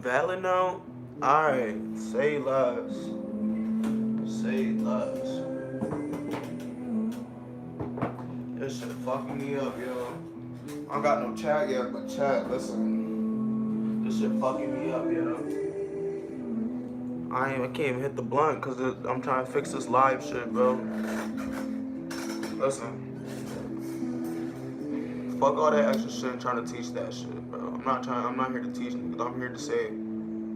valid now? Alright, say less. Say less. This shit fucking me up, yo. I don't got no chat yet, but chat, listen. This shit fucking me up, yo. I can't even hit the blunt because I'm trying to fix this live shit, bro. Listen. Fuck all that extra shit and trying to teach that shit, bro. I'm not here to teach because I'm here to say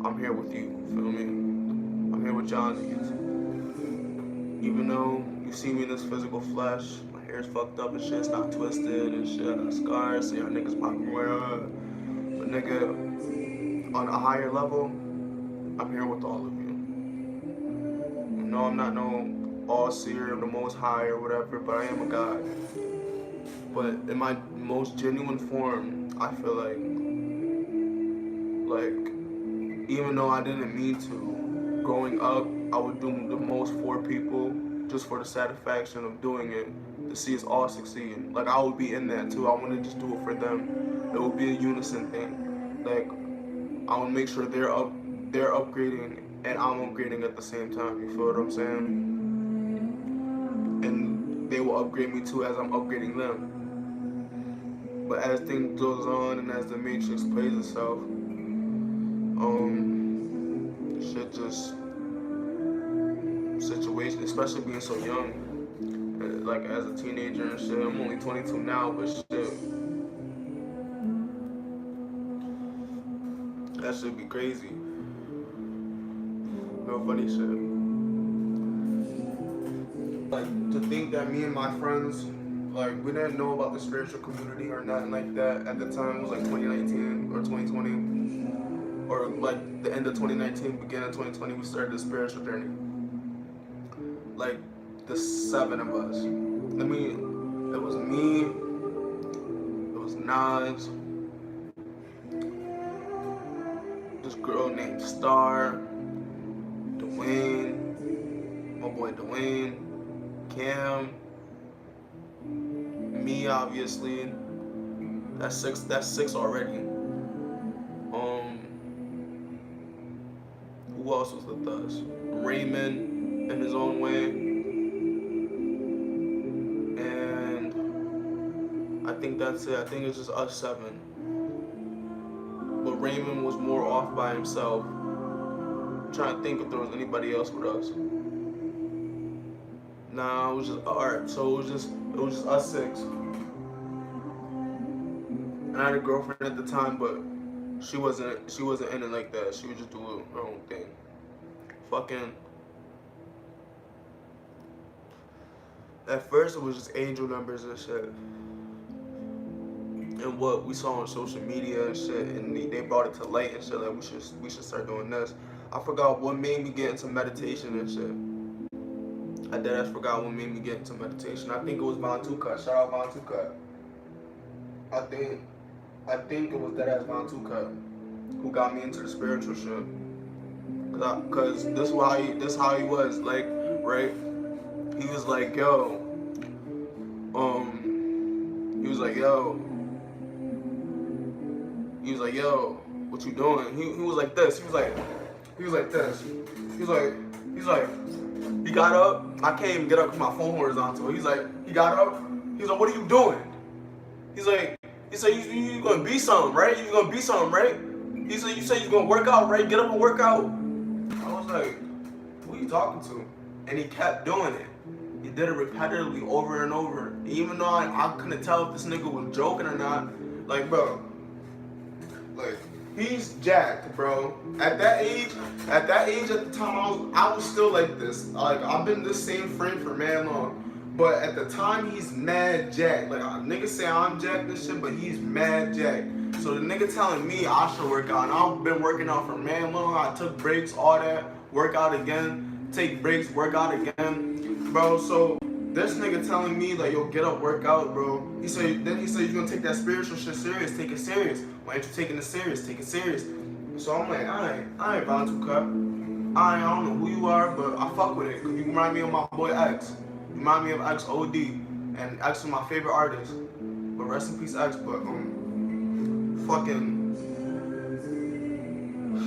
I'm here with you, feel me? I'm here with y'all niggas. Even though you see me in this physical flesh, my hair's fucked up and shit, it's not twisted and shit, I got scars, so y'all niggas might be wearing. But nigga, on a higher level, I'm here with all of you. No, I'm not no all-seer, the most high or whatever, but I am a God. But in my most genuine form, I feel like, even though I didn't mean to, growing up, I would do the most for people just for the satisfaction of doing it, to see us all succeed. Like, I would be in that too. I wouldn't just do it for them. It would be a unison thing. Like, I would make sure they're upgrading and I'm upgrading at the same time. You feel what I'm saying? And they will upgrade me too as I'm upgrading them. But as things goes on and as the matrix plays itself, shit just situation, especially being so young, like as a teenager and shit. I'm only 22 now, but shit, that should be crazy. No funny shit. Like, to think that me and my friends, like, we didn't know about the spiritual community or nothing like that at the time. It was like 2019 or 2020, or like the end of 2019, beginning of 2020, we started the spiritual journey. Like, the 7 of us. It was me, it was Nas, this girl named Star, Dwayne, my boy Dwayne, Cam, me obviously. That's six already. Who else was with us? Raymond in his own way. And I think that's it. I think it's just us 7. But Raymond was more off by himself. I'm trying to think if there was anybody else with us. Nah, it was just alright. So it was just us 6. And I had a girlfriend at the time, but she wasn't in it like that. She would just do her own thing. Fucking. At first, it was just angel numbers and shit. And what we saw on social media and shit, and they brought it to light and shit. Like, we should start doing this. I forgot what made me get into meditation and shit. I deadass forgot what made me get into meditation. I think it was Von Tuka. Shout out Von Tuka. I think it was deadass Von Tuka who got me into the spiritual shit. Cause this how he was, like, right? He was like, yo, what you doing? He was like this. He was like this. He got up. I can't even get up because my phone horizontal. He got up. He's like, what are you doing? He said, you gonna be something, right? You gonna be something, right? He said, you said you gonna work out, right? Get up and work out. I was like, who are you talking to? And he kept doing it. He did it repetitively over and over. Even though I couldn't tell if this nigga was joking or not. Like, bro, like, he's jacked, bro. At that age, at the time, I was still like this. Like, I've been this same frame for man long. But at the time, he's mad jacked. Like, niggas say I'm jacked and shit, but he's mad jacked. So the nigga telling me I should work out. And I've been working out for man long. I took breaks, all that. Work out again. Take breaks, work out again. Bro, so this nigga telling me, like, yo, get up, work out, bro. He said you're gonna take that spiritual shit serious. Take it serious. Why ain't you taking it serious? Take it serious. So I'm like, I ain't Von Tuka. I don't know who you are, but I fuck with it. Cause you remind me of my boy X. You remind me of X OD. And X is my favorite artist. But rest in peace X, but fucking,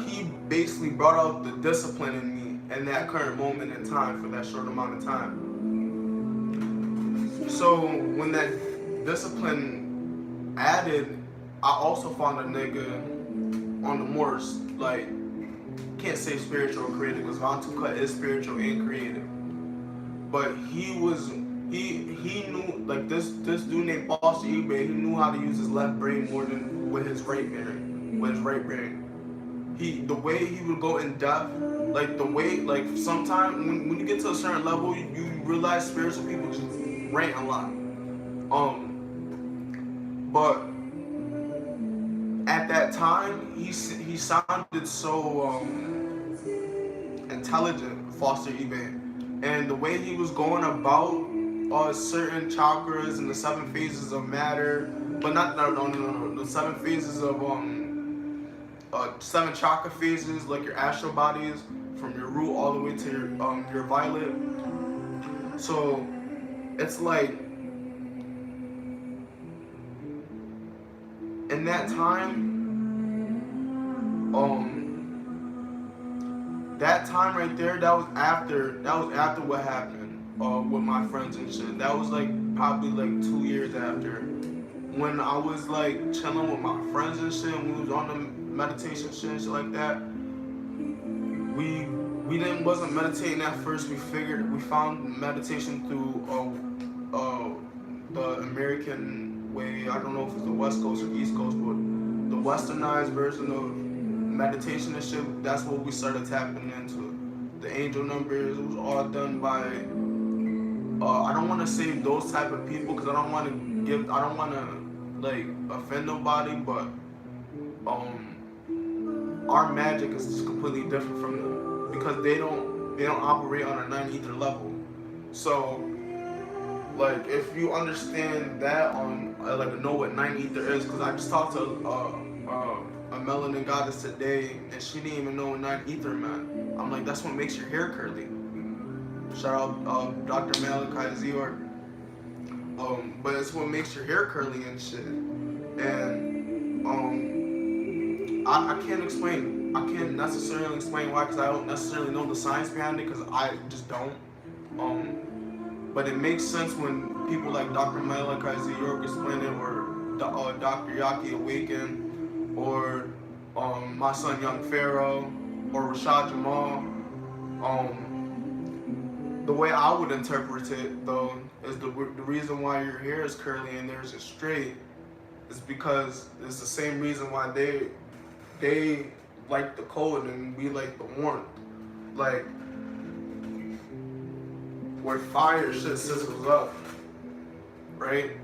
he basically brought out the discipline in me in that current moment in time for that short amount of time. So when that discipline added, I also found a nigga on the more, like, can't say spiritual or creative because Von Tuka is spiritual and creative. But he knew, like, this dude named Foster eBay, he knew how to use his left brain more than with his right brain. The way he would go in depth, like the way, like sometimes when you get to a certain level, you realize spiritual people just rant a lot. But at that time, he sounded so intelligent, Foster eBay, and the way he was going about certain chakras and the 7 phases of matter, but not the 7 phases of 7 chakra phases, like your astral bodies, from your root all the way to your violet. So it's like in that time, that time right there, that was after what happened with my friends and shit. That was like probably like 2 years after, when I was like chilling with my friends and shit, and we was on the meditation shit and shit like that. We wasn't meditating at first. We found meditation through the American way. I don't know if it's the West Coast or East Coast, but the westernized version of meditation and shit, that's what we started tapping into. The angel numbers, it was all done by I don't want to say those type of people because I don't want to like offend nobody, but our magic is just completely different from them because they don't operate on a 9 ether level. So like if you understand that on like know what 9 ether is, because I just talked to a melanin goddess today and she didn't even know what 9 ether meant. I'm like, that's what makes your hair curly. Shout out Dr. Malachi Zior. But it's what makes your hair curly and shit. And I can't necessarily explain why, because I don't necessarily know the science behind it, because I just don't. But it makes sense when people like Dr. Malachi Zior explain it, or Dr. Yaki Awaken, or my son Young Pharaoh, or Rashad Jamal. The way I would interpret it, though, is the reason why your hair is curly and theirs is straight is because it's the same reason why they like the cold and we like the warmth. Like, where fire shit sizzles up, right?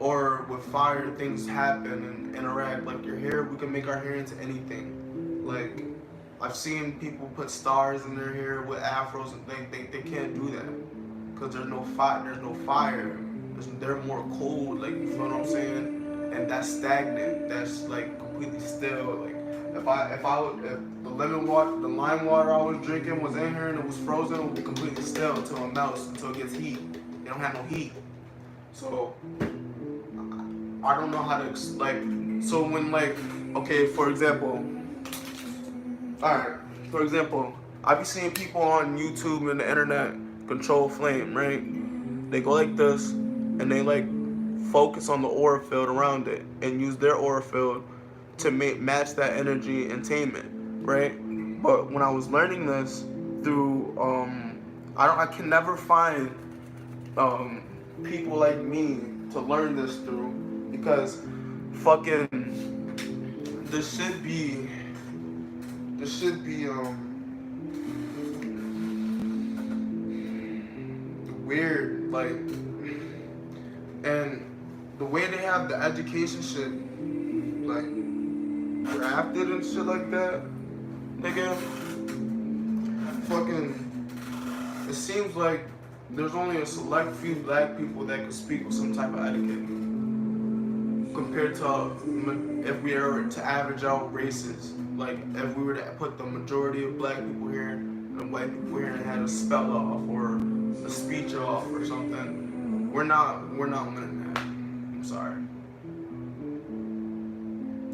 Or with fire, things happen and interact. Like your hair, we can make our hair into anything. Like, I've seen people put stars in their hair with afros, and they can't do that because there's no fire. They're more cold, like, you feel what I'm saying? And that's stagnant. That's like completely still. Like if the lime water I was drinking was in here and it was frozen, it would be completely still until it melts, until it gets heat. They don't have no heat. So I don't know how to so when okay, for example, I be seeing people on YouTube and the internet control flame, right? They go like this and they like focus on the aura field around it and use their aura field to match that energy attainment, right? But when I was learning this through, I can never find people like me to learn this through, because fucking this should be weird, like, and the way they have the education shit like drafted and shit like that, nigga, fucking, it seems like there's only a select few black people that could speak with some type of etiquette compared to if we were to average out races. Like if we were to put the majority of black people here and white people here and had a spell off or a speech off or something, we're not winning that. I'm sorry.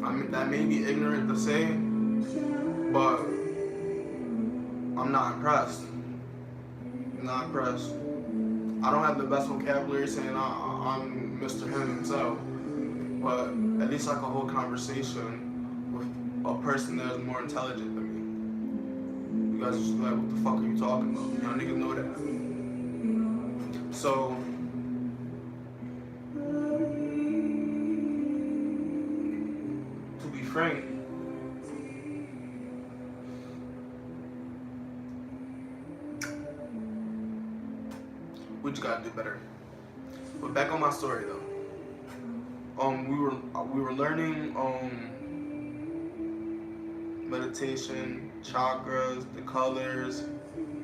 I mean, that may be ignorant to say, But I'm not impressed. I'm not impressed. I don't have the best vocabulary saying I'm Mr. Him himself, but at least I can hold conversation with a person that is more intelligent than me. You guys just be like, what the fuck are you talking about? Y'all niggas know that. So, to be frank, we just gotta do better. But back on my story though. We were learning meditation, chakras, the colors,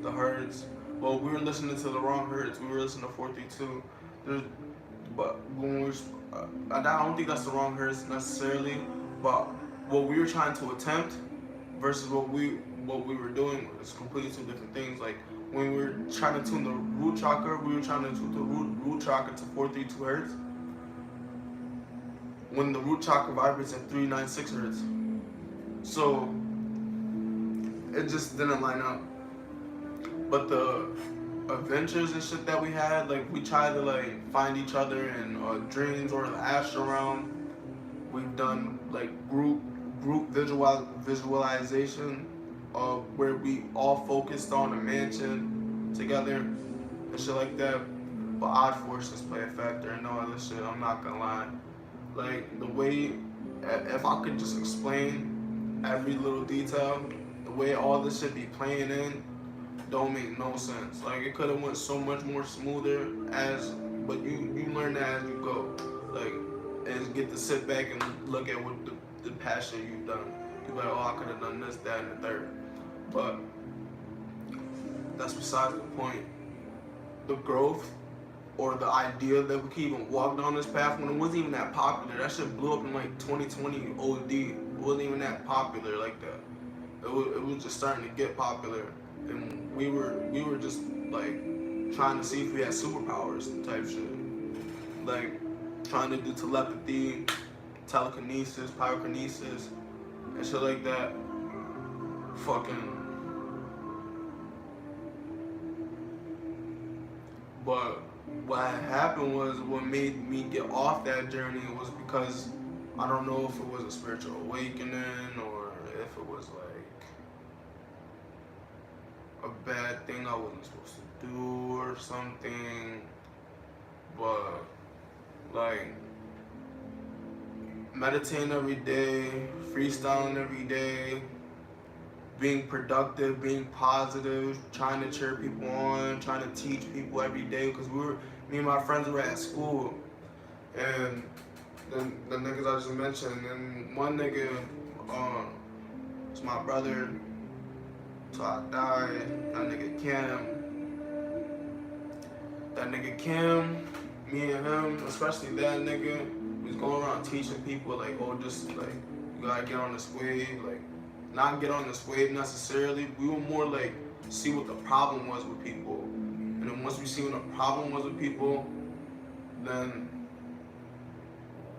the hertz. Well, we were listening to the wrong hertz. We were listening to 432. But when we, I don't think that's the wrong hertz necessarily. But what we were trying to attempt versus what we were doing was completely two different things. Like when we were trying to tune the root chakra, we were trying to tune the root chakra to 432 hertz. When the root chakra vibrates at 396 hertz. So it just didn't line up. But the adventures and shit that we had, like we tried to like find each other in dreams or the astral realm. We've done like group visualization of where we all focused on a mansion together and shit like that. But odd forces play a factor and all this shit. I'm not gonna lie. Like the way, if I could just explain every little detail, the way all this shit be playing in, don't make no sense. Like it could have went so much more smoother but you learn that as you go. Like, and get to sit back and look at what the past shit you've done. You're like, oh, I could have done this, that, and the third. But that's besides the point. The growth or the idea that we could even walk down this path when it wasn't even that popular. That shit blew up in like 2020 OD. It wasn't even that popular like that. It was just starting to get popular, and we were just like trying to see if we had superpowers type shit. Like trying to do telepathy, telekinesis, pyrokinesis, and shit like that. Fucking. But what happened was, what made me get off that journey was because I don't know if it was a spiritual awakening or if it was like a bad thing I wasn't supposed to do or something. But like meditating every day, freestyling every day, being productive, being positive, trying to cheer people on, trying to teach people every day. Because me and my friends were at school, and the niggas I just mentioned, and one nigga, it's my brother, so I died. That nigga Kim, me and him, especially that nigga, was going around teaching people like, oh, just like you gotta get on this wave, like. Not get on this wave necessarily. We were more like see what the problem was with people, and then once we see what the problem was with people, then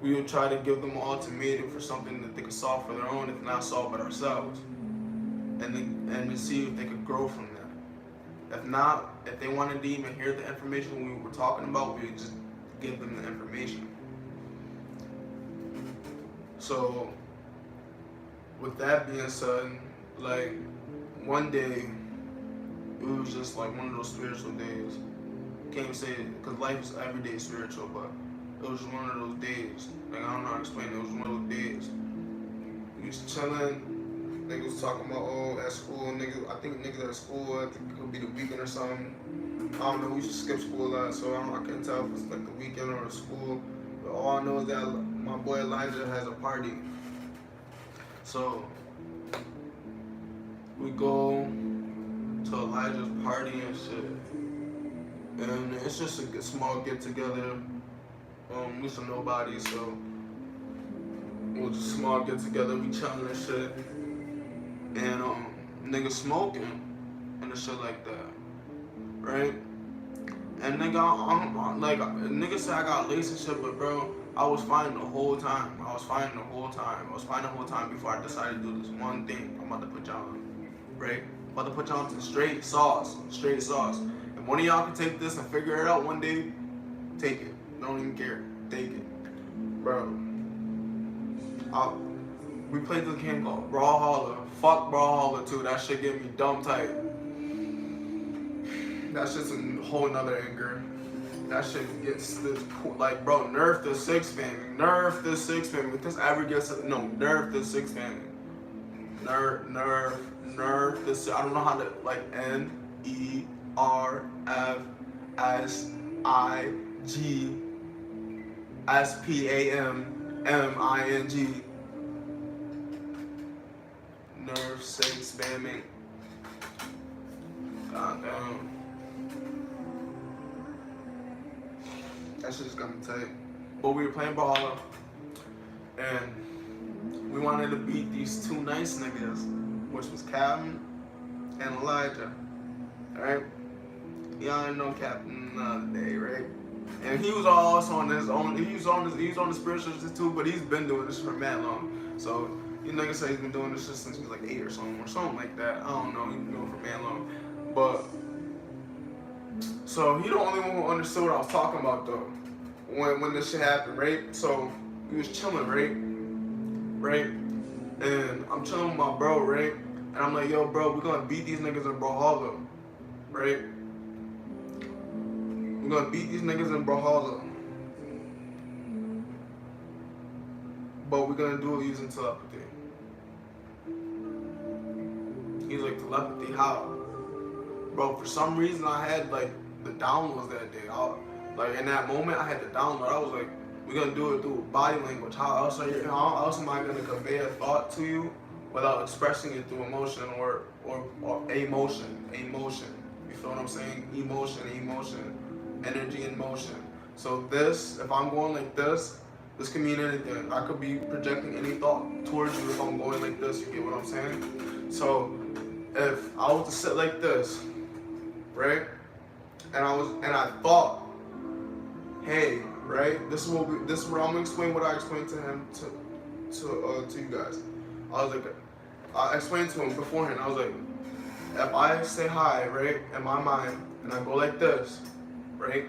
we would try to give them an ultimatum for something that they could solve for their own, if not solve it ourselves, and then see if they could grow from that. If not, if they wanted to even hear the information we were talking about, we would just give them the information. So. With that being said, like one day, it was just like one of those spiritual days. Can't even say it, because life is every day spiritual, but it was just one of those days. Like I don't know how to explain it, it was one of those days. We was chilling, niggas was talking about, oh, at school, I think niggas at school, I think it could be the weekend or something. I don't know, we used to skip school a lot, so I can't tell if it's like the weekend or the school. But all I know is that my boy Elijah has a party. So we go to Elijah's party and shit, and it's just a small get together. We some nobody, so it was just a small get together. We chilling and shit, and niggas smoking and shit like that, right? And nigga, I'm like, nigga said I got laced and shit, but bro, I was fine the whole time. I was fine the whole time. I was fine the whole time before I decided to do this one thing. I'm about to put y'all on, right? I'm about to put y'all on to straight sauce. Straight sauce. If one of y'all can take this and figure it out one day, take it. Don't even care. Take it. Bro. We played this game called Brawlhalla. Fuck Brawlhalla too. That shit get me dumb tight. That shit's a whole nother anger. That shit gets this, like, bro, nerf the 6 family. Nerf the 6 family. If this ever gets, no, nerf the 6 family. Nerf the 6. I don't know how to, like, NERFSIGSPAMMING. Nerf 6 spamming. God damn. That shit just got me tight. But we were playing Brawlhalla, and we wanted to beat these two nice niggas, which was Captain and Elijah. Alright? Y'all didn't know Captain the other day, right? And he was also on his own. He was on the spiritual shit too, but he's been doing this for mad long. So you niggas say he's been doing this shit since he was like 8 or something like that. I don't know. He's been doing it for mad long. But so he the only one who understood what I was talking about though. When this shit happened, right? So we was chilling, right? And I'm chilling with my bro, right? And I'm like, yo, bro, we're gonna beat these niggas in Brawlhalla, right? We're gonna beat these niggas in Brawlhalla. But we're gonna do it using telepathy. He's like, telepathy, how? Bro, for some reason I had like the downloads that day. Like in that moment I had the download. I was like, we're gonna do it through body language. How else am I gonna convey a thought to you without expressing it through emotion or emotion? You feel what I'm saying? Emotion, energy in motion. So this, if I'm going like this can mean anything. I could be projecting any thought towards you if I'm going like this, you get what I'm saying? So if I was to sit like this, right? And I thought, hey, right? This is what I'm gonna explain what I explained to him to you guys. I was like, I explained to him beforehand. I was like, if I say hi, right, in my mind, and I go like this, right?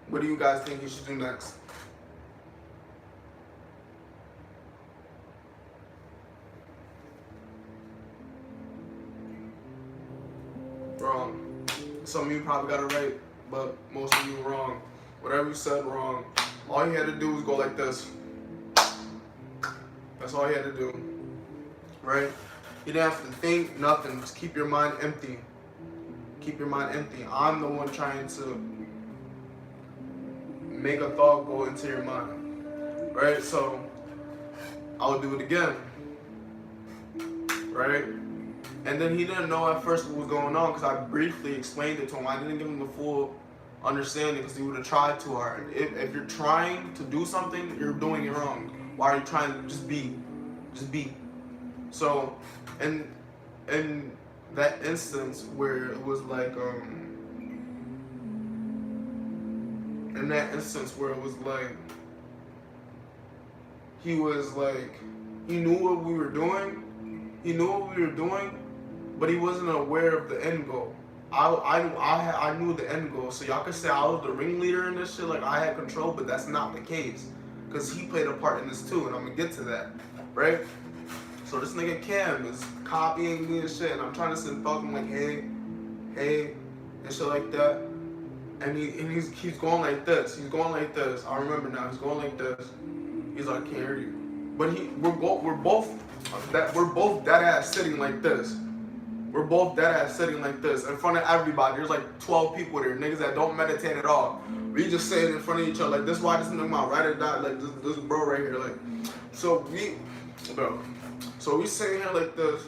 What do you guys think you should do next? Wrong. Some of you probably got it right, but most of you wrong. Whatever you said, wrong. All you had to do was go like this. That's all you had to do. Right? You didn't have to think nothing. Just keep your mind empty. Keep your mind empty. I'm the one trying to make a thought go into your mind. Right? So I'll do it again. Right? And then he didn't know at first what was going on because I briefly explained it to him. I didn't give him the full understanding because he would have tried too hard. If you're trying to do something, you're doing it wrong. Why are you trying to just be? Just be. So, in that instance where it was like, he was like, he knew what we were doing. But he wasn't aware of the end goal. I knew the end goal. So y'all could say I was the ringleader in this shit, like I had control, but that's not the case. Because he played a part in this too, and I'm gonna get to that, right? So this nigga Cam is copying me and shit, and I'm trying to sit and talk to him like, hey, and shit like that. And he keeps going like this. I remember now, he's going like this. He's like, I can't hear you. But we're both dead ass sitting like this. We're both dead ass sitting like this in front of everybody. There's like 12 people there, niggas that don't meditate at all. We just sitting in front of each other like this. Why this nigga my ride or die like this bro right here like. So we sitting here like this.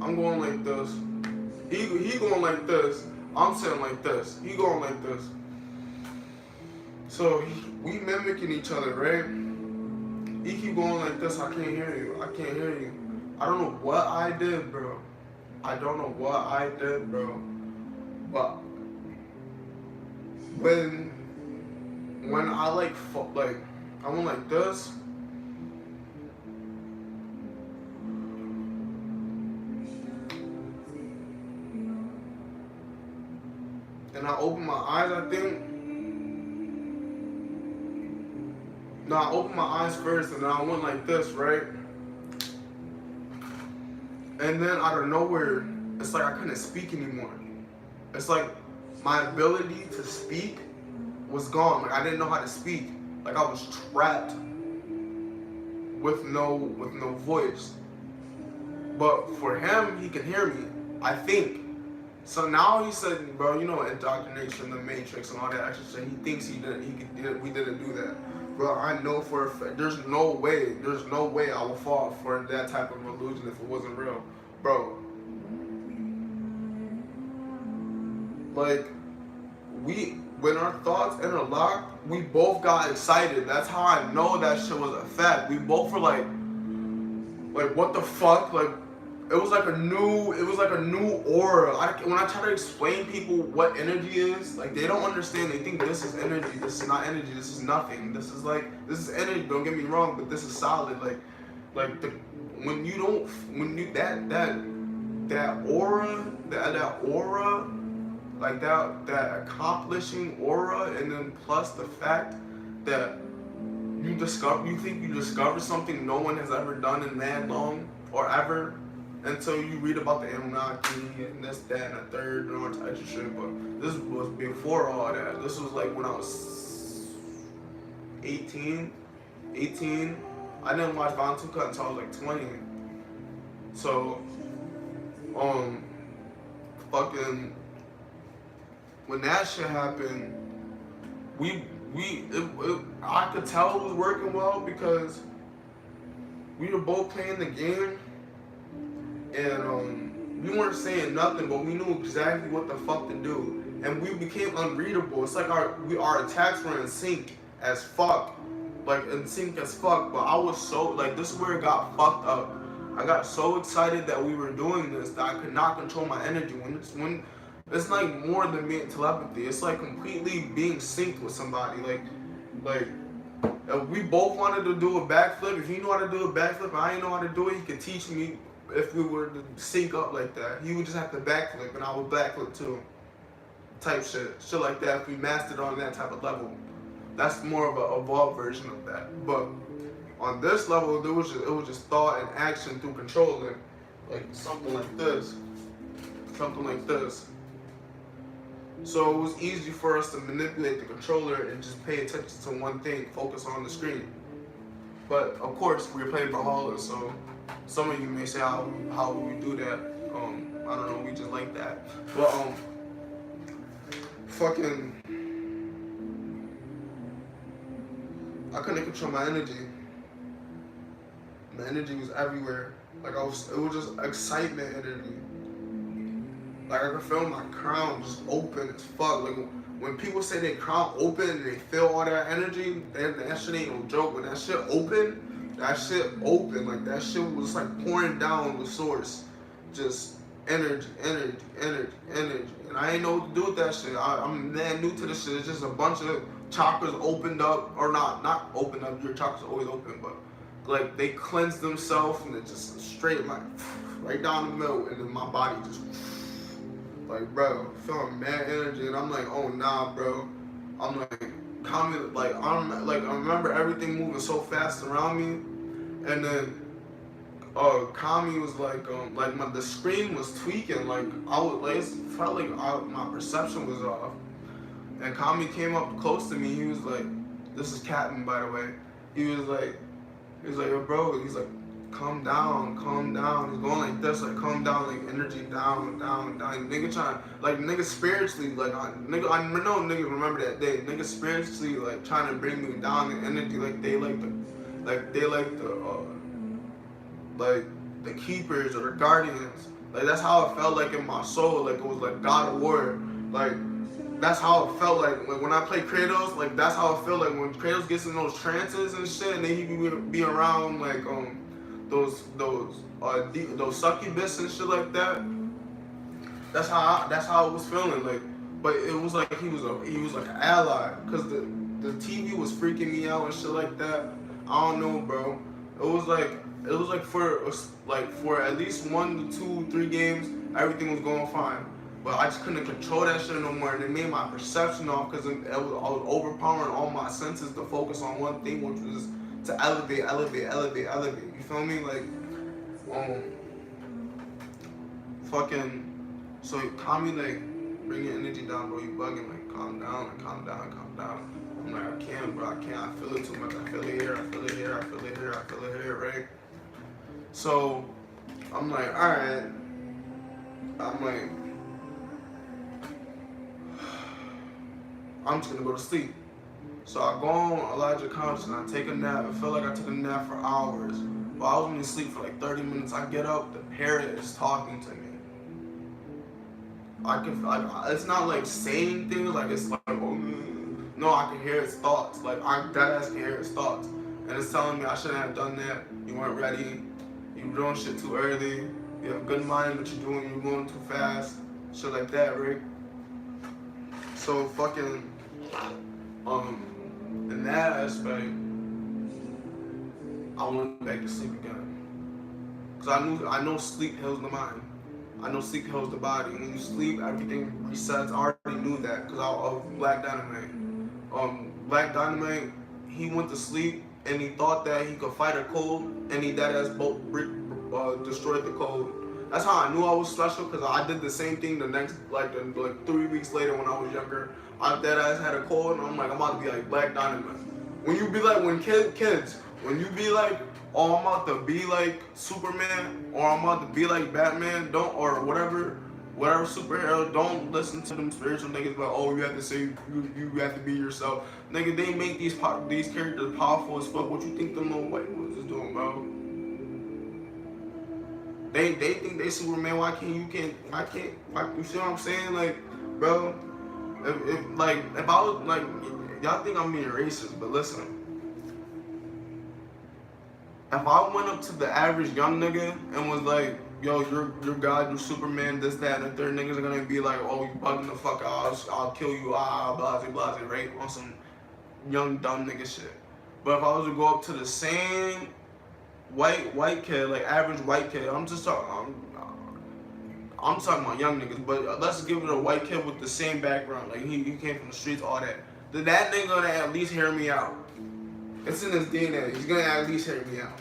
I'm going like this. He going like this. I'm sitting like this. He going like this. So we mimicking each other, right? He keep going like this. I can't hear you. I don't know what I did, bro. But when I like I went like this. And I opened my eyes, I think. No, I opened my eyes first and then I went like this, right? And then out of nowhere, it's like I couldn't speak anymore. It's like my ability to speak was gone. Like I didn't know how to speak. Like I was trapped with no voice. But for him, he can hear me, I think. So now he said, bro, you know, indoctrination, the Matrix, and all that extra shit. He thinks we didn't do that. Bro, I know for a fact, there's no way I would fall for that type of illusion if it wasn't real. Bro, like, when our thoughts interlocked, we both got excited. That's how I know that shit was a fact. We both were like, what the fuck? Like, it was like a new aura. When I try to explain people what energy is, like they don't understand. They think this is energy. This is not energy. This is nothing. This is energy. Don't get me wrong, but this is solid. That aura, like that accomplishing aura, and then plus the fact that you think you discovered something no one has ever done in that long or ever. Until you read about the Anunnaki and this, that, and the third, and all types of shit. But this was before all that. This was like when I was 18. I didn't watch Von Tuka until I was like 20. So, fucking, when that shit happened, I could tell it was working well because we were both playing the game. And we weren't saying nothing, but we knew exactly what the fuck to do. And we became unreadable. It's like our attacks were in sync as fuck. Like, in sync as fuck. But I was so, like, this is where it got fucked up. I got so excited that we were doing this that I could not control my energy. When it's like more than being telepathy. It's like completely being synced with somebody. Like, if we both wanted to do a backflip. If he knew how to do a backflip and I didn't know how to do it, he could teach me. If we were to sync up like that, he would just have to backflip and I would backflip too. Type shit like that. If we mastered on that type of level, that's more of an evolved version of that. But on this level, it was just thought and action through controlling, like something like this. So it was easy for us to manipulate the controller and just pay attention to one thing, focus on the screen. But of course, we were playing Brawlhalla, so some of you may say, how would we do that? I don't know, we just like that. But I couldn't control my energy. My energy was everywhere. It was just excitement energy. Like I could feel my crown just open as fuck. Like when people say their crown open and they feel all that energy, that shit ain't no joke. When that shit open, like that shit was like pouring down the source. Just energy. And I ain't know what to do with that shit. I'm mad new to this shit. It's just a bunch of chakras opened up, or not opened up. Your chakras are always open, but like they cleanse themselves and it just straight like right down the middle, and then my body just like, bro, feeling mad energy, and I'm like, oh nah, bro. I'm like, I remember everything moving so fast around me, and then Kami was the screen was tweaking, like it felt like my perception was off, and Kami came up close to me. He was like, this is Captain, by the way. He was like, yo, bro. He's like, calm down. He's going like this, like calm down, like energy down. Nigga trying, like nigga spiritually, like I know niggas remember that day. Nigga spiritually like trying to bring me down in energy, like they like the keepers or the guardians. Like that's how it felt like in my soul. Like it was like God of War. Like that's how it felt like when I play Kratos. Like that's how it felt like when Kratos gets in those trances and shit, and then he be around like those succubus and shit like that. That's how it was feeling. but it was like he was like an ally, cause the TV was freaking me out and shit like that. I don't know, bro. It was like for at least 1 to 2, 3 games, everything was going fine. But I just couldn't control that shit no more, and it made my perception off because I was overpowering all my senses to focus on one thing, which was to elevate, elevate, elevate, elevate. You feel me? Like, um, fucking. So calm me, like, bring your energy down, bro. You bugging, like, calm down, like, calm down, calm down. I'm like, I can't, bro. I can't. I feel it too much. I feel it here. I feel it here. I feel it here. I feel it here, right? So I'm like, all right. I'm like, I'm just gonna go to sleep. So I go on Elijah Couch and I take a nap. I feel like I took a nap for hours. But I was only asleep for like 30 minutes. I get up, the parrot is talking to me. It's not like saying things, like it's like, oh, no, I can hear its thoughts. Like, I deadass can hear its thoughts. And it's telling me I shouldn't have done that. You weren't ready. You were doing shit too early. You have a good mind, but you're going too fast. Shit like that, right? So fucking, in that aspect, I went back to sleep again. Cause I know sleep heals the mind. I know sleep heals the body. When you sleep, everything resets. I already knew that because of Black Dynamite. Black Dynamite, he went to sleep and he thought that he could fight a cold, and he deadass destroyed the cold. That's how I knew I was special, because I did the same thing the next, like 3 weeks later when I was younger. I deadass had a cold, and I'm like, I'm about to be like Black Dynamite. When you be like, when you be like, oh, I'm about to be like Superman, or I'm about to be like Batman, or whatever superhero, don't listen to them spiritual niggas about, oh, you have to say, you have to be yourself. Nigga, they make these characters powerful as fuck. What you think them little white boys is doing, bro? They think they Superman. Why can't you see what I'm saying? Like, bro, if I was like, y'all think I'm being racist, but listen. If I went up to the average young nigga and was like, yo, you're God, you're Superman, this, that, and the third, niggas are gonna be like, oh, you bugging the fuck out, I'll kill you, blase, blase, right? On some young, dumb nigga shit. But if I was to go up to the same white kid, like average white kid, I'm talking about young niggas, but let's give it a white kid with the same background, like he came from the streets, all that. Then that nigga gonna at least hear me out. It's in his DNA. He's gonna at least hear me out.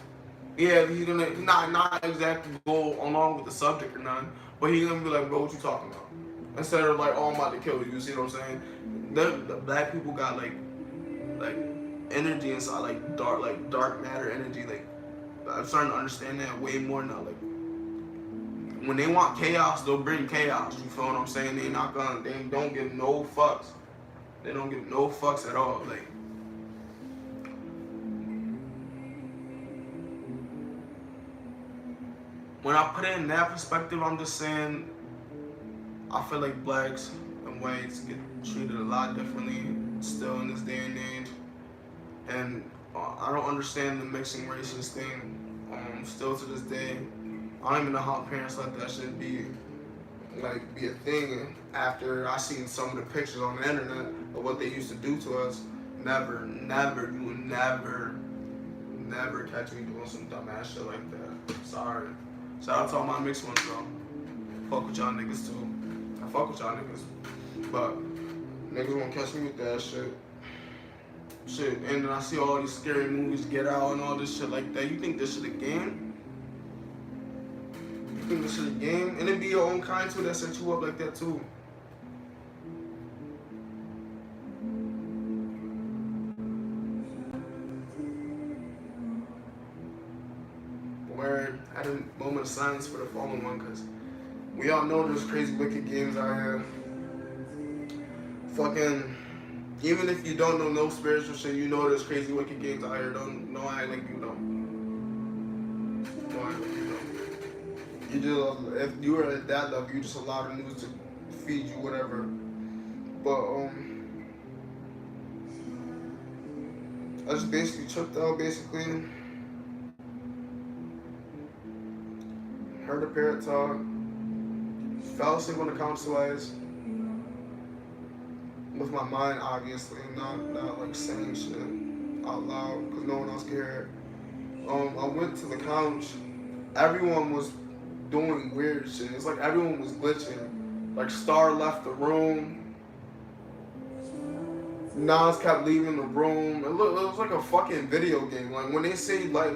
Yeah, he's gonna not exactly go along with the subject or nothing, but he's gonna be like, bro, what you talking about? Instead of like, oh, I'm about to kill you. You see what I'm saying? The black people got like energy inside, like dark matter energy. Like, I'm starting to understand that way more now. Like, when they want chaos, they'll bring chaos. You feel what I'm saying? They don't give no fucks. They don't give no fucks at all. Like, when I put it in that perspective, I'm just saying, I feel like blacks and whites get treated a lot differently still in this day and age. And I don't understand the mixing races thing still to this day. I don't even know how parents let that shit be a thing after I seen some of the pictures on the internet of what they used to do to us. Never, you would never catch me doing some dumbass shit like that. Sorry. Shout out to all my mixed ones, bro. Fuck with y'all niggas too. I fuck with y'all niggas. But niggas won't catch me with that shit. And then I see all these scary movies, Get Out and all this shit like that. You think this shit a game? You think this shit a game? And it be your own kind too that set you up like that too. Where I had a moment of silence for the fallen one, because we all know there's crazy wicked games out here. Fucking, even if you don't know no spiritual shit, you know there's crazy wicked games out here. Don't act like you don't. Don't act like you don't. If you were at that level, you just allow the news to feed you whatever. But I just basically tripped out, heard the parrot talk, fell asleep on the couch twice, with my mind, obviously, not like saying shit out loud because no one else can hear it. I went to the couch. Everyone was doing weird shit. It's like everyone was glitching. Like Star left the room. Nas kept leaving the room. It was like a fucking video game. Like when they say like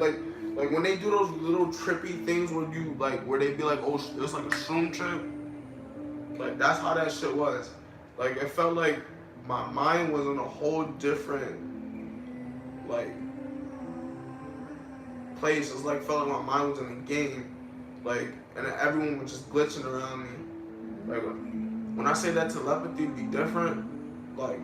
when they do those little trippy things where you like where they be like, oh, it's like a shroom trip. Like that's how that shit was. Like it felt like my mind was in a whole different like place. It's like felt like my mind was in a game. Like and everyone was just glitching around me. Like when I say that telepathy be different, like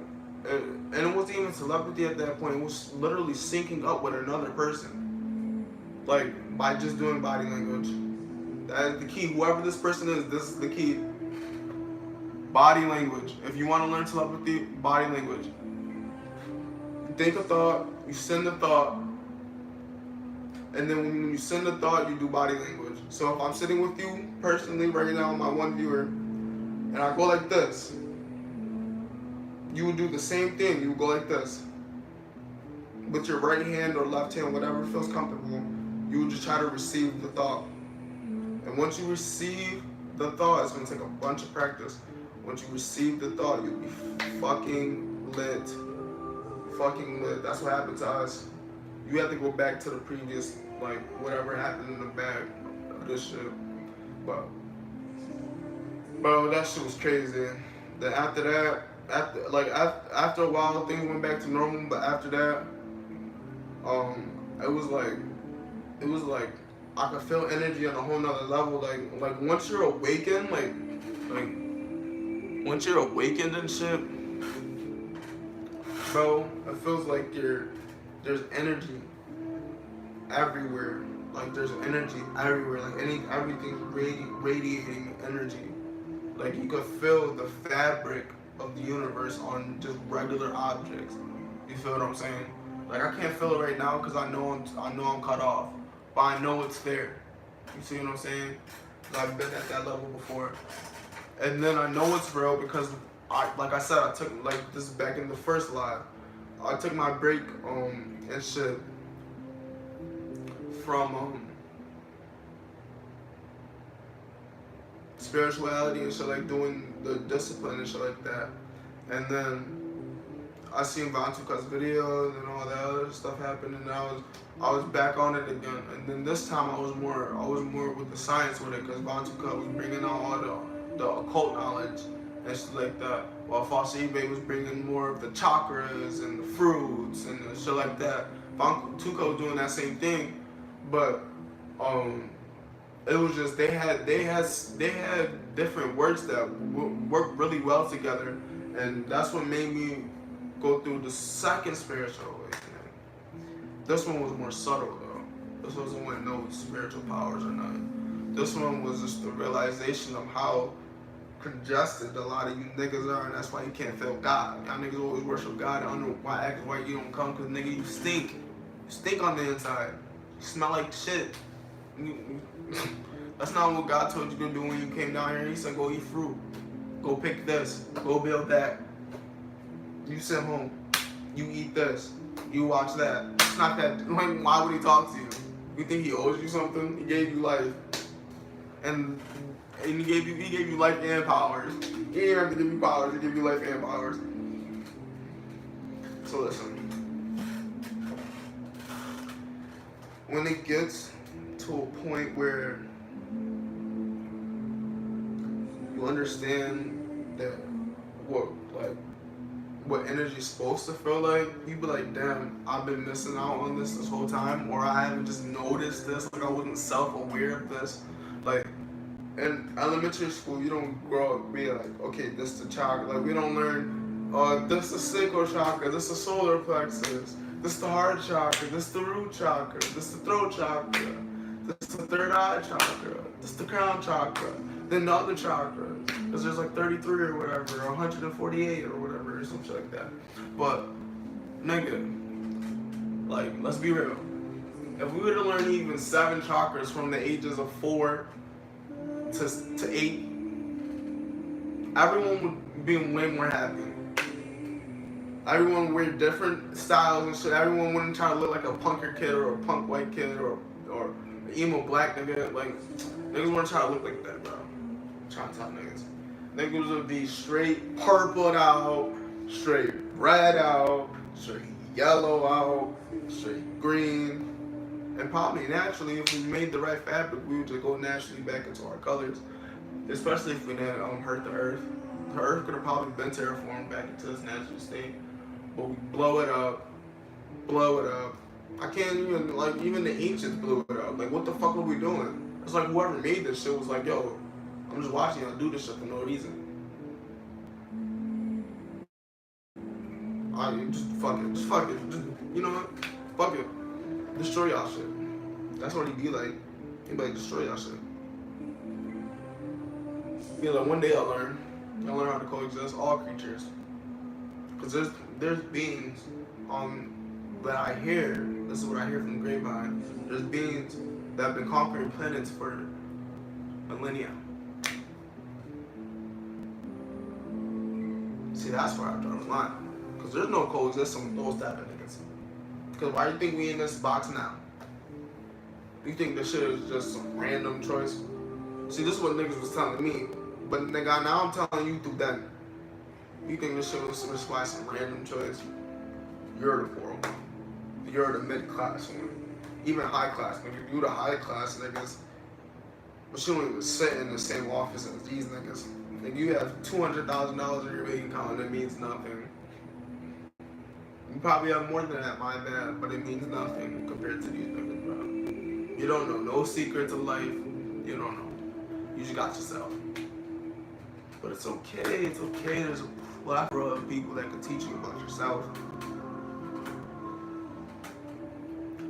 and it wasn't even telepathy at that point. It was literally syncing up with another person, like by just doing body language. That is the key. Whoever this person is, this is the key. Body language. If you want to learn telepathy, body language. You think a thought, you send a thought, and then when you send a thought, you do body language. So if I'm sitting with you personally right now, my one viewer, and I go like this, you would do the same thing. You would go like this. With your right hand or left hand, whatever feels comfortable, you would just try to receive the thought. And once you receive the thought, it's going to take a bunch of practice. Once you receive the thought, you'll be fucking lit. Fucking lit. That's what happened to us. You have to go back to the previous, like, whatever happened in the back of this shit. But, bro, that shit was crazy. Then after that, after a while, things went back to normal. But after that, it was like I could feel energy on a whole nother level. Like once you're awakened, like once you're awakened and shit, bro, it feels like there's energy everywhere. Like there's energy everywhere. Like everything's radiating energy. Like you could feel the fabric of the universe on just regular objects. You feel what I'm saying? Like I can't feel it right now because I know I'm cut off, but I know it's there. You see what I'm saying? I've been at that level before, and then I know it's real because like I said, I took like this back in the first live. I took my break and shit from spirituality and shit, like doing the discipline and shit like that. And then I seen Vantuka's videos and all that other stuff happen, and I was back on it again. And then this time I was more with the science with it, because Vantuka was bringing out all the occult knowledge and shit like that, while Fasibe was bringing more of the chakras and the fruits and the shit like that. Vantuka was doing that same thing, but it was just they had different words that worked really well together, and that's what made me go through the second spiritual awakening. This one was more subtle though. This wasn't with no spiritual powers or nothing. This one was just the realization of how congested a lot of you niggas are, and that's why you can't feel God. Y'all niggas always worship God. I don't know why act like you don't come, because nigga, you stink. You stink on the inside. You smell like shit. That's not what God told you to do when you came down here. He said, go eat fruit. Go pick this. Go build that. You sit home. You eat this. You watch that. It's not that. Like, why would he talk to you? You think he owes you something? He gave you life. And he gave you life and powers. He didn't have to give you powers. He gave you life and powers. So listen. When it gets to a point where you understand that what energy is supposed to feel like, you be like, damn, I've been missing out on this whole time, or I haven't just noticed this, like I wasn't self-aware of this. Like in elementary school, you don't grow up being like, okay, this is the chakra. Like we don't learn, this is the sacral chakra, this is the solar plexus, this is the heart chakra, this is the root chakra, this is the throat chakra, this is the third eye chakra, this is the crown chakra, then the other chakras, because there's like 33 or whatever, or 148 or whatever, or some shit like that. But, nigga, like, let's be real. If we were to learn even 7 chakras from the ages of 4 to 8, everyone would be way more happy. Everyone wear different styles and shit. Everyone wouldn't try to look like a punker kid or a punk white kid or an emo black nigga. Like, niggas wouldn't try to look like that, bro. I'm trying to tell niggas. Niggas would be straight purpled out, straight red out, straight yellow out, straight green. And probably naturally, if we made the right fabric, we would just go naturally back into our colors. Especially if we didn't hurt the earth. The earth could have probably been terraformed back into its natural state. But we blow it up. I can't even, like, even the ancients blew it up. Like, what the fuck are we doing? It's like whoever made this shit was like, yo, I'm just watching y'all do this shit for no reason. Just fuck it. Just, you know what? Fuck it. Destroy y'all shit. That's what he be like. He be like, destroy y'all shit. Be like, one day I'll learn. Y'all learn how to coexist, all creatures. Because there's beings that I hear, this is what I hear from the grapevine, there's beings that have been conquering planets for millennia. See, that's where I draw the line. Because there's no coexistence with those type of niggas. Because why do you think we in this box now? You think this shit is just some random choice? See, this is what niggas was telling me. But nigga, now I'm telling you through them. You think this shit was just by some random choice? You're the poor one. You're the mid-class one. Even high class. Nigga, you the high class niggas. But you don't even sit in the same office as these niggas. Nigga, you have $200,000 in your bank account and it means nothing. You probably have more than that, my bad, but it means nothing compared to these niggas, bro. You don't know no secrets of life. You don't know. You just got yourself. But it's okay, There's a plethora of people that can teach you about yourself.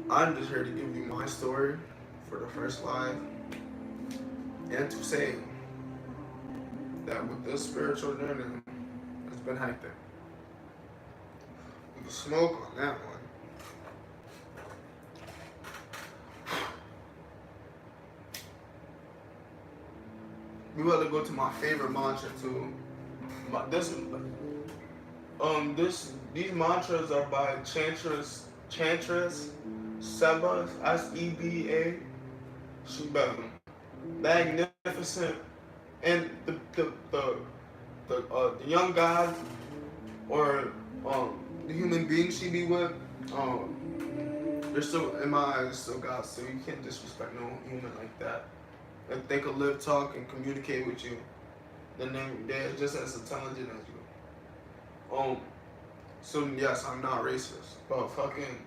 I'm just here to give you my story for the first live. And to say that with this spiritual journey, it's been hectic. We can smoke on that one. We about to go to my favorite mantra too. These mantras are by Chantress Seba, S-E-B-A. She's magnificent, and the young god or the human being she be with, they're still in my eyes still gods. So you can't disrespect no human like that. If they could live, talk, and communicate with you, then they're just as intelligent as you. So yes, I'm not racist, but fucking,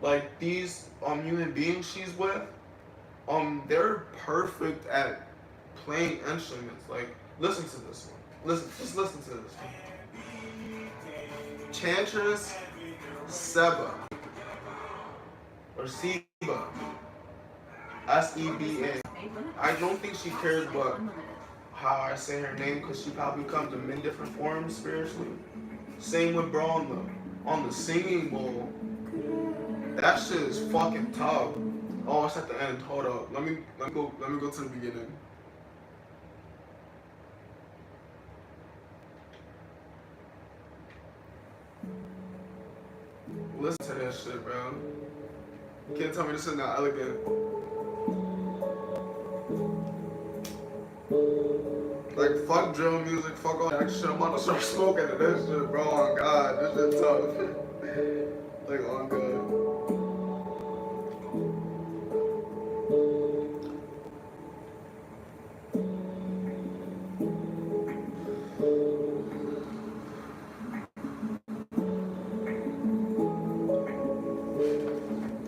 like these human beings she's with, they're perfect at playing instruments. Like, listen to this one. Just listen to this one. Chantress Seba or Seba. S-E-B-A. I don't think she cares about how I say her name because she probably comes in many different forms spiritually. Same with bro on the singing bowl. That shit is fucking tough. Oh, it's at the end. Hold up. Let me go to the beginning. Listen to that shit, bro. You can't tell me this is not elegant. Like, fuck drill music, fuck all that shit. I'm about to start smoking to this shit, bro. Oh, God. This shit tough. Like, oh, God.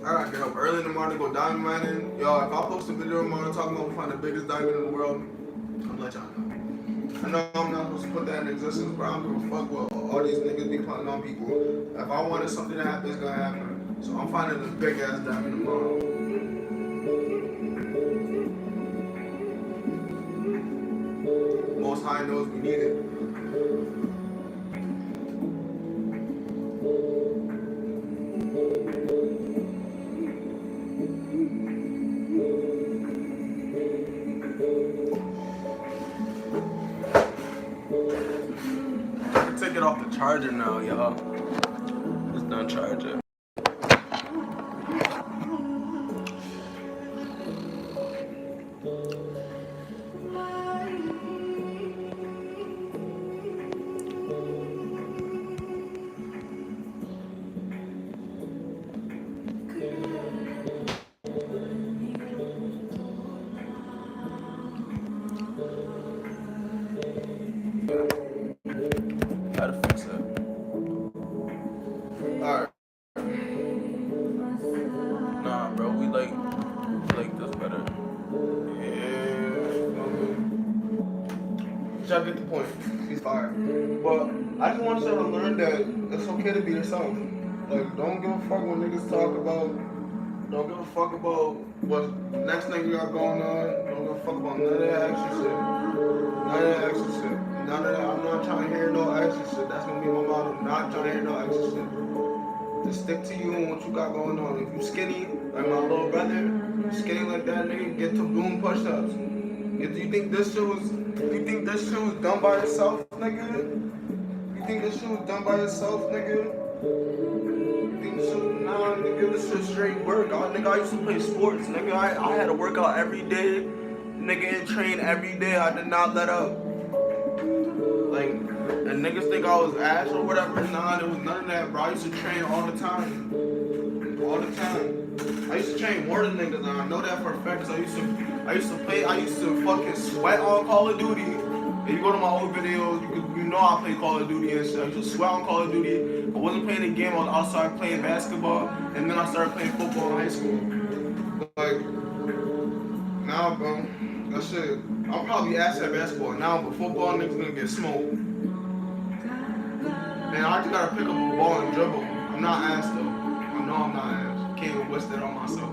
I gotta get up early in the morning, go diamond mining. Yo, if I post a video tomorrow talking about find the biggest diamond in the world, I'm gonna let y'all know. I know I'm not supposed to put that in existence, but I don't give a fuck what all these niggas be planning on people. If I wanted something to happen, it's gonna happen. So I'm finding this big ass diamond tomorrow. Most High knows we need it. off the charger now, y'all. It's done charging. Gotta fix it. Alright. Nah, bro, we like this better. Yeah. Y'all get the point. He's fire. But I just want you to learn that it's okay to be yourself. Like, don't give a fuck when niggas talk about. Don't give a fuck about what next thing you got going on. Don't give a fuck about none of that extra shit. None of that extra shit. None of that. I'm not trying to hear no extra shit. That's gonna be my motto. Not trying to hear no extra shit. Just stick to you and what you got going on. If you skinny, like my little brother, you skinny like that nigga, get to doing push-ups. Do you think this shit was done by yourself, nigga? You think this shit was done by yourself, nigga? Nah, nigga, this shit straight work. Nigga, I used to play sports, nigga. I had to work out every day, nigga, and train every day. I did not let up. Like, and niggas think I was ass or whatever. Nah, there was none of that, bro. I used to train all the time. All the time. I used to train more than niggas, and I know that for a fact, because I used to fucking sweat on Call of Duty. If you go to my old videos, you know I play Call of Duty and shit. I used to sweat on Call of Duty. I wasn't playing the game, I was outside playing basketball, and then I started playing football in high school. Like, now, bro, that shit, I'll probably ass at basketball now, but football niggas gonna get smoked. And I just gotta pick up a ball and dribble. I'm not ass though. I know I'm not ass. Can't even wish that on myself.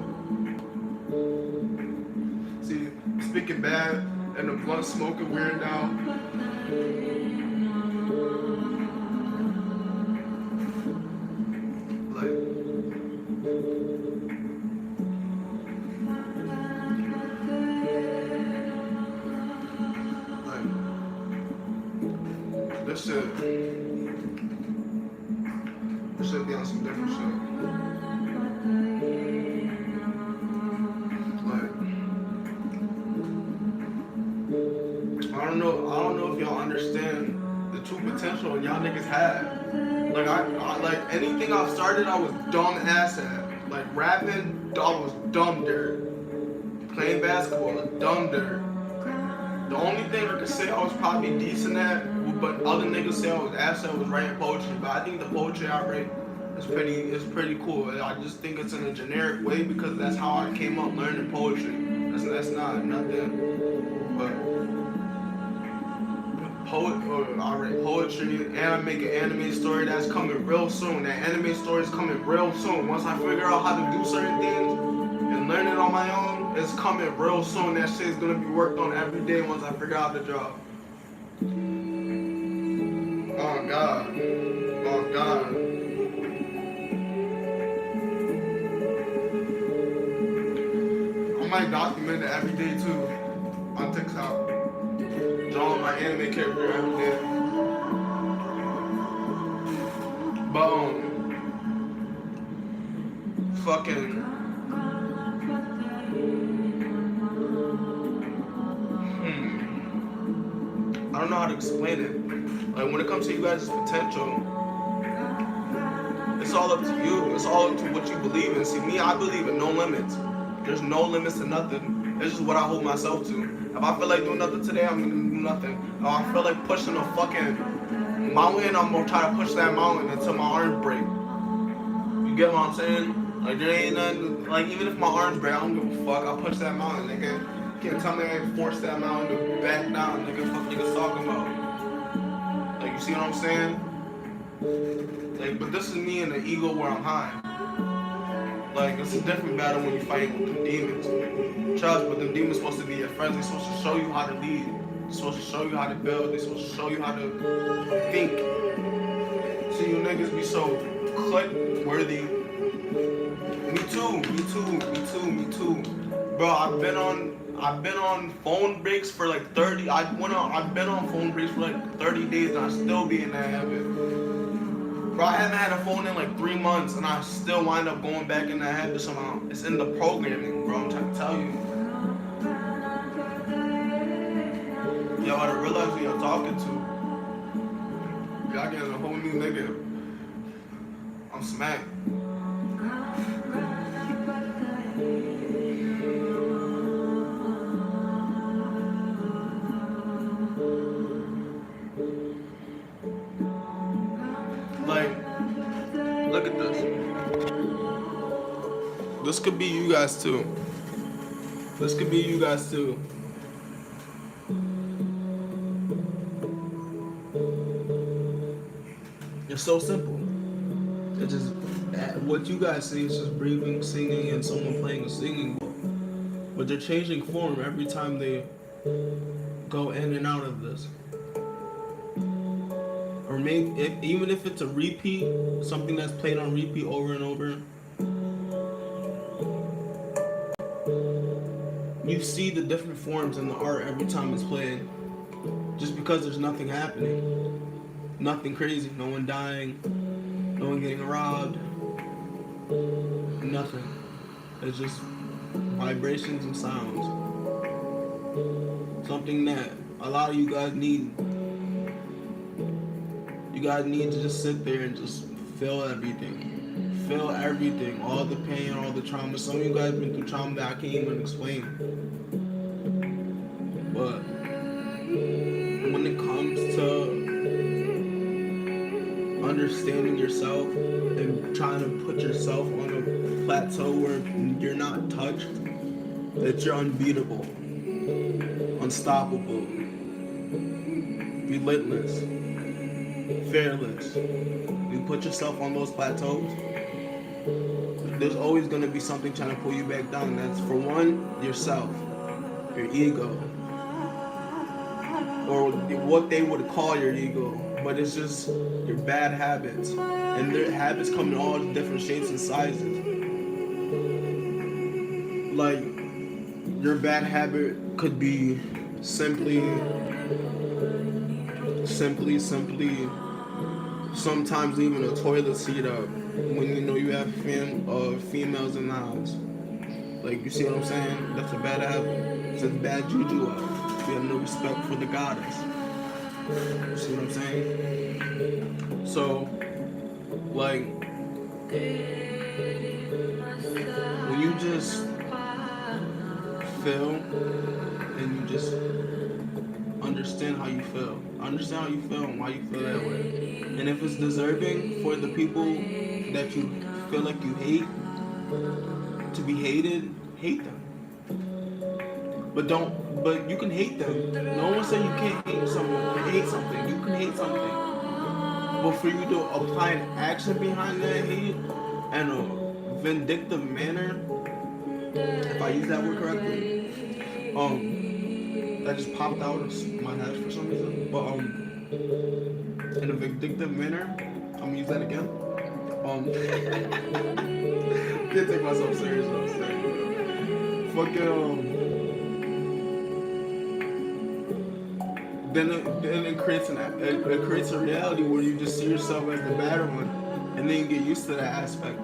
See, speaking bad and the blunt smoking weird now. This should be on some different shit. Like, I don't know if y'all understand the true potential y'all niggas have. Like, I like anything I've started, I was dumb ass at. Like rapping, I was dumb dirt. Playing basketball, dumb dirt. The only thing I could say I was probably decent at, but other niggas say I was ass at, was writing poetry. But I think the poetry I write is pretty cool. I just think it's in a generic way because that's how I came up learning poetry. That's not nothing. But I write poetry, and I make an anime story that's coming real soon. That anime story is coming real soon. Once I figure out how to do certain things and learn it on my own, it's coming real soon. That shit's gonna be worked on every day once I figure out the job. Oh God. Oh God. I might document it every day too on TikTok. Drawing my anime character every day. But fucking I don't know how to explain it. Like when it comes to you guys' potential, it's all up to you. It's all up to what you believe in. See, me, I believe in no limits. There's no limits to nothing. It's just what I hold myself to. If I feel like doing nothing today, I'm gonna do nothing. If I feel like pushing a fucking mountain, I'm gonna try to push that mountain until my arms break. You get what I'm saying? Like there ain't nothing, like even if my arms break, I don't give a fuck. I'll push that mountain, nigga. You can't tell me I ain't force that mountain to back down, nigga. Fuck niggas talking about. Like you see what I'm saying? Like, but this is me in the ego where I'm high. Like, it's a different battle when you fight with them demons. Trust, but them demons supposed to be your friends. They're supposed to show you how to lead. They're supposed to show you how to build. They're supposed to show you how to think. See, you niggas be so click worthy. Me too. Bro, I've been on phone breaks for like 30. I've been on phone breaks for like 30 days and I still be in that habit. Bro, I haven't had a phone in like 3 months and I still wind up going back in that habit somehow. It's in the programming, bro. I'm trying to tell you. Y'all gotta realize who you're talking to. Y'all getting a whole new nigga. I'm smacked. Like, look at this. This could be you guys too. This could be you guys too. It's so simple. It's just what you guys see is just breathing, singing, and someone playing a singing bowl. But they're changing form every time they go in and out of this. Or maybe even if it's a repeat, something that's played on repeat over and over, you see the different forms in the art every time it's played. Just because there's nothing happening. Nothing crazy. No one dying. No one getting robbed. Nothing. It's just vibrations and sounds. Something that a lot of you guys need. You guys need to just sit there and just feel everything. Feel everything. All the pain, all the trauma. Some of you guys been through trauma that I can't even explain. But when it comes to understanding yourself and trying to put yourself on a plateau where you're not touched, that you're unbeatable, unstoppable, relentless, fearless. You put yourself on those plateaus, there's always going to be something trying to pull you back down. That's for one, yourself, your ego, or what they would call your ego, but it's just your bad habits. And their habits come in all different shapes and sizes. Like, your bad habit could be simply, sometimes even a toilet seat up when you know you have females in the house. Like, you see what I'm saying? That's a bad habit. It's a bad juju up. You have no respect for the goddess. You see what I'm saying? So, like, when you just feel and you just understand how you feel. Understand how you feel and why you feel that way. And if it's deserving for the people that you feel like you hate to be hated, hate them. But you can hate them. No one said you can't hate someone. Hate something. You can hate something. But for you to apply an action behind that hate and a vindictive manner, if I use that word correctly, that just popped out of my head for some reason. But in a vindictive manner, I'm gonna use that again. Can't take myself serious. I'm saying, fucking Then it creates a reality where you just see yourself as the bad one, and then you get used to that aspect.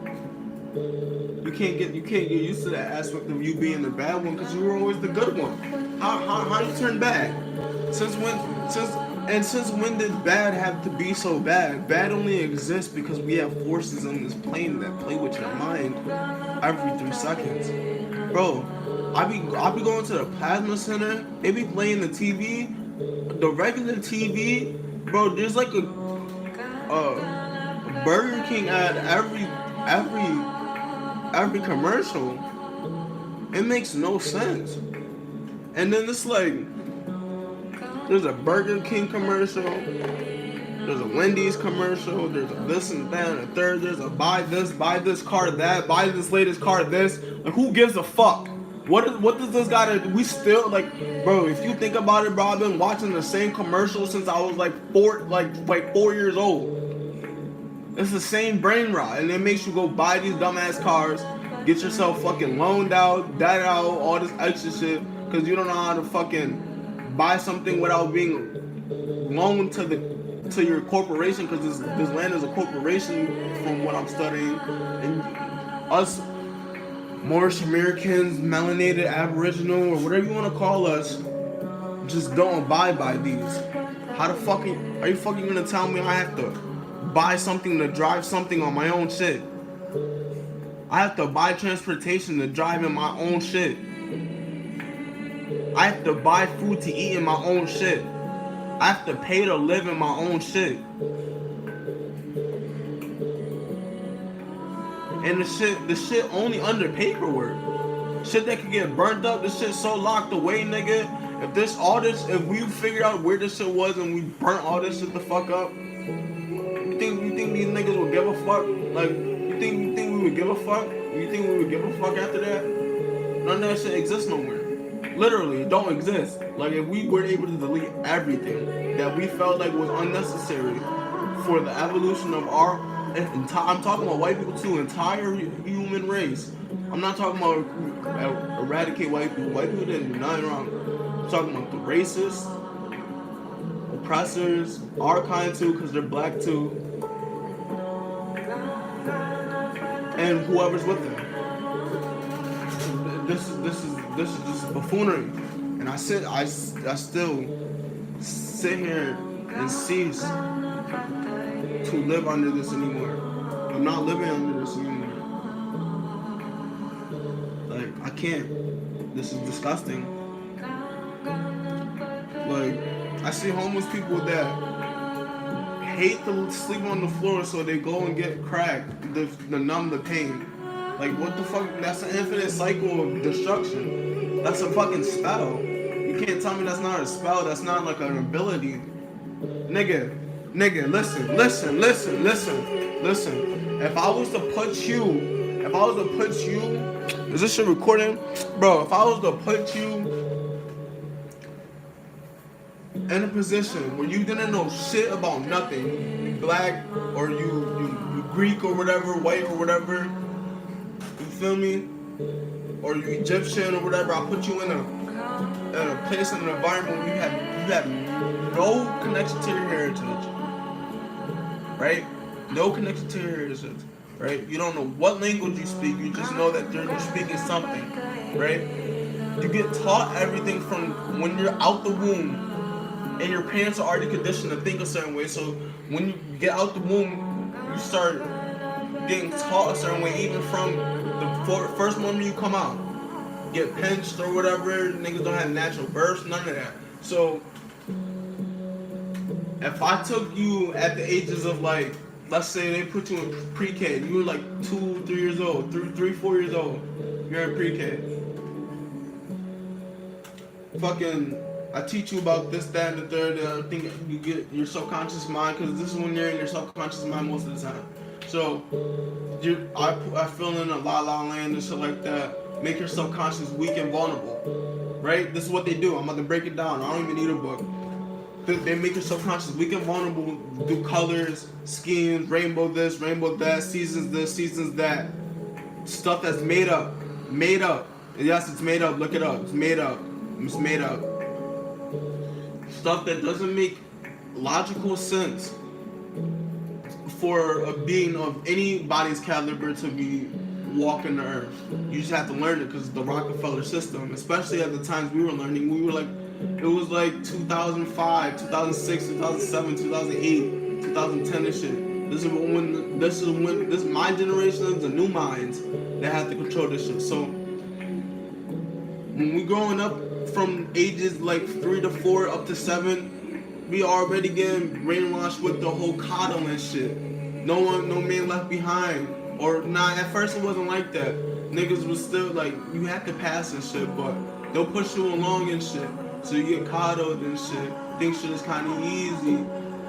You can't get used to that aspect of you being the bad one because you were always the good one. How you turn bad? Since when did bad have to be so bad? Bad only exists because we have forces on this plane that play with your mind every 3 seconds. Bro, I be going to the plasma center. They be playing the TV. The regular TV, bro, there's like a Burger King ad every commercial. It makes no sense. And then it's like, there's a Burger King commercial, there's a Wendy's commercial, there's a this and that and a third, there's a buy this car that, buy this latest car this. Like, who gives a fuck? What does this guy do? We still, like, bro, if you think about it, bro, I've been watching the same commercial since I was like 4 years old. It's the same brain rot, and it makes you go buy these dumbass cars, get yourself fucking loaned out, debt out, all this extra shit, because you don't know how to fucking buy something without being loaned to your corporation, because this land is a corporation from what I'm studying. And us Moorish Americans, melanated, Aboriginal, or whatever you want to call us, just don't abide by these. How the fuck are you fucking gonna tell me I have to buy something to drive something on my own shit? I have to buy transportation to drive in my own shit. I have to buy food to eat in my own shit. I have to pay to live in my own shit. And the shit only under paperwork. Shit that could get burnt up, this shit so locked away, nigga. If we figured out where this shit was and we burnt all this shit the fuck up, you think these niggas would give a fuck? Like, you think we would give a fuck? You think we would give a fuck after that? None of that shit exists nowhere. Literally, it don't exist. Like, if we were able to delete everything that we felt like was unnecessary for the evolution of our, I'm talking about white people too, entire human race. I'm not talking about eradicate white people. White people didn't do nothing wrong. I'm talking about the racists, oppressors, our kind too, because they're black too, and whoever's with them. This is just buffoonery, and I still sit here and cease to live under this anymore. I'm not living under this anymore. Like, I can't. This is disgusting. Like, I see homeless people that hate to sleep on the floor, so they go and get crack to numb the pain. Like, what the fuck? That's an infinite cycle of destruction. That's a fucking spell. You can't tell me that's not a spell. That's not like an ability. Nigga, listen. If I was to put you, is this shit recording? Bro, if I was to put you in a position where you didn't know shit about nothing, you black or you Greek or whatever, white or whatever, you feel me? Or you Egyptian or whatever, I'll put you in a place, in an environment where you have no connection to your heritage, right? No connection to your heritage, right? You don't know what language you speak, you just know that you're speaking something, right? You get taught everything from when you're out the womb, and your parents are already conditioned to think a certain way, so when you get out the womb, you start getting taught a certain way, even from the first moment you come out. Get pinched or whatever, niggas don't have natural births, none of that. So, if I took you at the ages of, like, let's say they put you in pre-K, you were like 2, 3 years old, 3, 4 years old, you're in pre-K. Fucking, I teach you about this, that, and the third. I think you get your subconscious mind, because this is when you're in your subconscious mind most of the time. So, I fill in a la land and shit like that. Make your subconscious weak and vulnerable, right? This is what they do. I'm about to break it down. I don't even need a book. They make your subconscious weak and vulnerable, do colors, schemes, rainbow this, rainbow that, seasons this, seasons that. Stuff that's made up. Made up. Yes, it's made up. Look it up. It's made up. It's made up. Stuff that doesn't make logical sense for a being of anybody's caliber to be walking the earth. You just have to learn it, because the Rockefeller system, especially at the times we were learning, we were like, it was like 2005, 2006, 2007, 2008, 2010 and shit. This is when my generation is the new minds that have to control this shit. So when we growing up from ages like 3 to 4 up to 7, we already getting brainwashed with the whole coddling shit. No man left behind. Or nah, at first it wasn't like that. Niggas was still like, you have to pass and shit, but they'll push you along and shit. So you get coddled and shit. Think shit is kind of easy.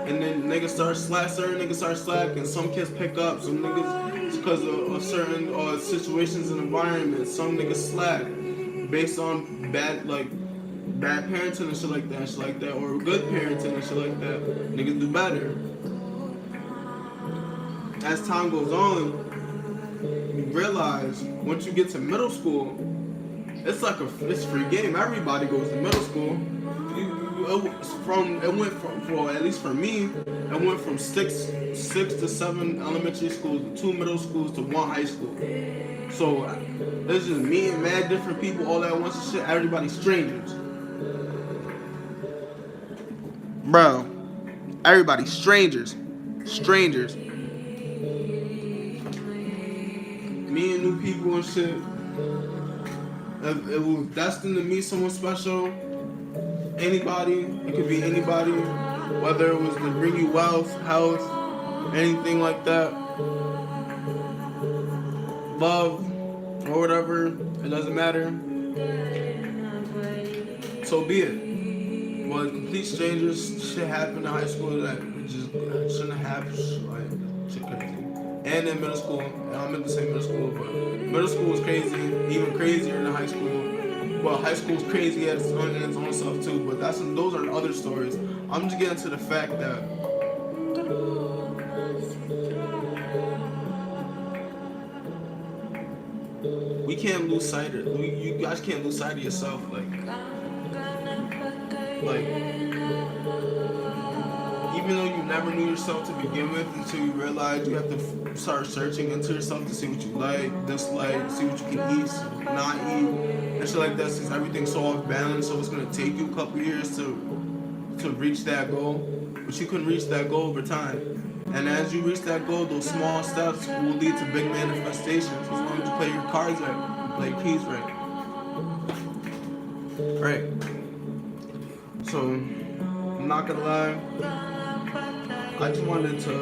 And then niggas start slacking. Some kids pick up. Some niggas, because of certain situations and environments, some niggas slack based on bad parenting and shit like that, or good parenting and shit like that. Niggas do better. As time goes on, you realize once you get to middle school, it's like it's free game. Everybody goes to middle school. It went from, well, at least for me, it went from six to seven elementary schools, to 2 middle schools, to 1 high school. So it's just me and mad different people all at once and shit. Everybody's strangers, bro. Everybody's strangers. Me and new people and shit. If it was destined to meet someone special, anybody, it could be anybody, whether it was to bring you wealth, health, anything like that, love, or whatever, it doesn't matter. So be it. But complete strangers, shit happened in high school that it just shouldn't have happened. Like, shit crazy. And in middle school, and I meant to say middle school, but middle school was crazy, even crazier than high school. Well, high school's crazy at its own stuff too, but those are other stories. I'm just getting to the fact that we can't lose sight of, you guys can't lose sight of yourself. Like, even though you never knew yourself to begin with, until you realize you have to start searching into yourself to see what you like, dislike, see what you can eat, not eat, and shit like that, since everything's so off balance. So it's gonna take you a couple years to reach that goal, but you can reach that goal over time. And as you reach that goal, those small steps will lead to big manifestations, as long as you play your cards right, you play your keys right. Right. So, I'm not gonna lie, I just wanted to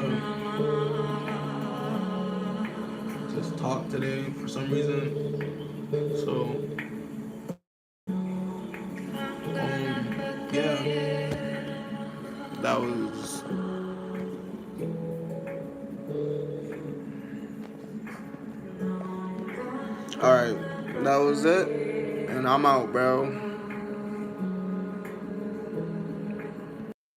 just talk today for some reason. So, yeah, that was. Alright, that was it, and I'm out, bro.